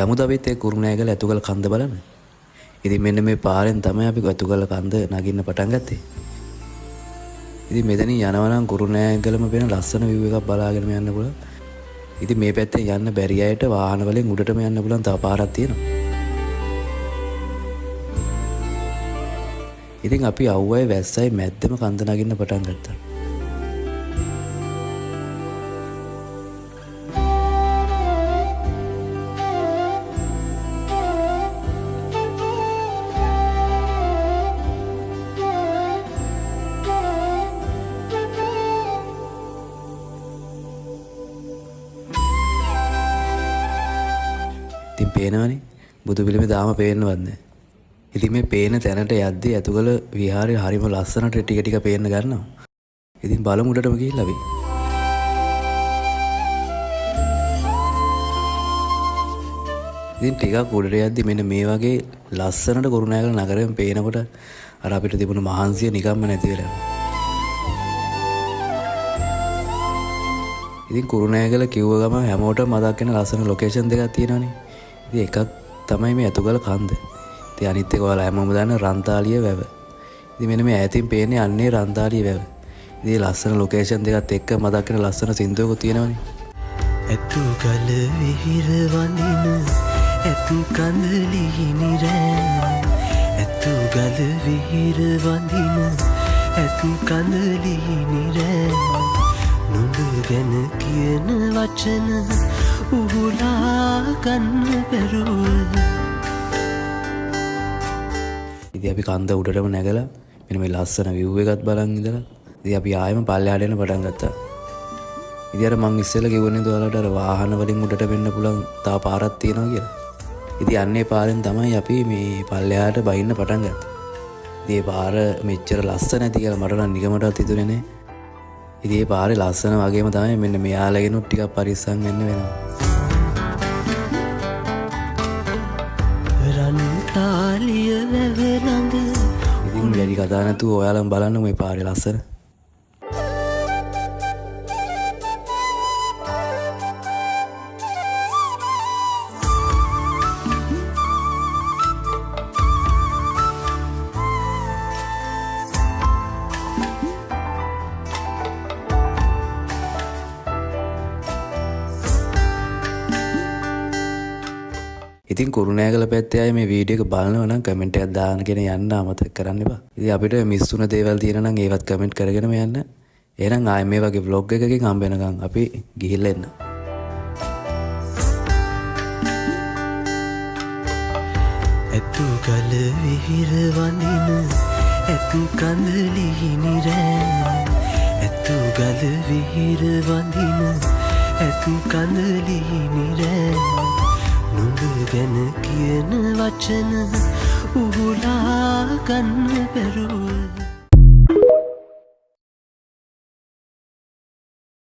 යමුද අපිත් ඒ කුරුණෑගල ඇතුගල කන්ද බලන්න. ඉතින් මෙන්න මේ පාරෙන් තමයි අපි ඇතුගල කන්ද නගින්න පටන් ගත්තේ. ඉතින් මෙතනින් යනවා නම් කුරුණෑගලම වෙන ලස්සන view එකක් බලාගෙන යන්න පුළුවන්. ඉතින් මේ පැත්තෙන් යන්න බැරි අයට වාහන වලින් උඩටම යන්න පුළුවන් තව පාරක් තියෙනවා. ඉතින් අපි අවුවයි වැස්සයි මැද්දම කන්ද නගින්න පටන් ගත්තා. ඉතින් පේනවනේ බුදු පිළිමේ දාම පේන්නවත් නැහැ. ඉතින් මේ පේන තැනට යද්දී ඇතුගල විහාරය හරිම ලස්සනට ටික ටික පේන්න ගන්නවා. ඉතින් බලමු උඩටම ගිහිල්ලා අපි. ඉතින් ටිකක් උඩට යද්දී මෙන්න මේ වගේ ලස්සනට කුරුණෑගල නගරයෙන් පේනකොට අර අපිට තිබුණු මහන්සිය නිකම්ම නැති වෙලා යනවා. ඉතින් කුරුණෑගල කිව්ව ගමන් හැමෝටම මතක් වෙන ලස්සන ලොකේෂන් දෙකක් තියෙනවනේ. ඉතින් එකක් තමයි මේ ඇතුගල කන්ද. ඉතින් අනිත් එක ඔයාලා හැමෝම දන්න රන්තාලිය වැව. ඉතින් මෙන්න මේ ඈතින් පේන්නේ අන්නේ රන්තාලිය වැව. ඉතින් ලස්සන ලොකේෂන් දෙකත් එක්ක මතක් වෙන ලස්සන සින්දුවකුත් තියෙනවනේ. ඇතුගල විහිර වඳින ඇතු කඳලි නිරෑ. ඇතුගල විහිර වඳින ඇතු කඳලි නිරෑ. නුඹ ගැන කියන වචන උහුලා ගන්න බැරුව. ඉතින් අපි කන්ද උඩටම නැගලා මෙන්න මේ ලස්සන view එකත් බලන් ඉඳලා ඉතින් අපි ආයෙම පල්ලෙහාට එන්න පටන් ගත්තා. ඉතින් අර මං ඉස්සෙල්ලා කිව්වනේ ඔයාලට අර වාහන වලින් උඩට වෙන්න පුළුවන් තව පාරක් තියෙනවා කියලා. ඉතින් අන්නේ පාරෙන් තමයි අපි මේ පල්ලෙහාට බහින්න පටන් ගත්තේ. ඉතින් මේ පාර මෙච්චර ලස්සන නැති කියලා මට නම් නිකමටවත් හිතුනේ නැහැ. ඉතින් මේ පාරේ ලස්සන වගේම තමයි මෙන්න මෙයාලගෙනුත් ටිකක් පරිස්සම් වෙන්න වෙනවා. රන්තාලිය වැව ළඟ. ඉතින් වැඩි කතා නැතුව ඔයාලම බලන්න මේ පාරේ ලස්සන. ඉතින් කුරුණෑගල පැත්තේ අය මේ වීඩියෝ එක බලනවා නම් කමෙන්ට් එකක් දාන්නගෙන යන්න අමතක කරන්න එපා. ඉතින් අපිට මිස් වුණ දේවල් තියෙනවා නම් ඒවත් කමෙන්ට් කරගෙනම යන්න. එහෙනම් ආයේ මේ වගේ vlog එකකින් හම්බ වෙනකන් අපි ගිහිල්ලා එන්න. ඇතුගල විහිර වඳින ඇතු කඳලි නිරෑ. ඇතුගල විහිර වඳින ඇතු කඳලි නිරෑ. නුඹ ගැන කියන වචන උහුලා ගන්න බැරුව.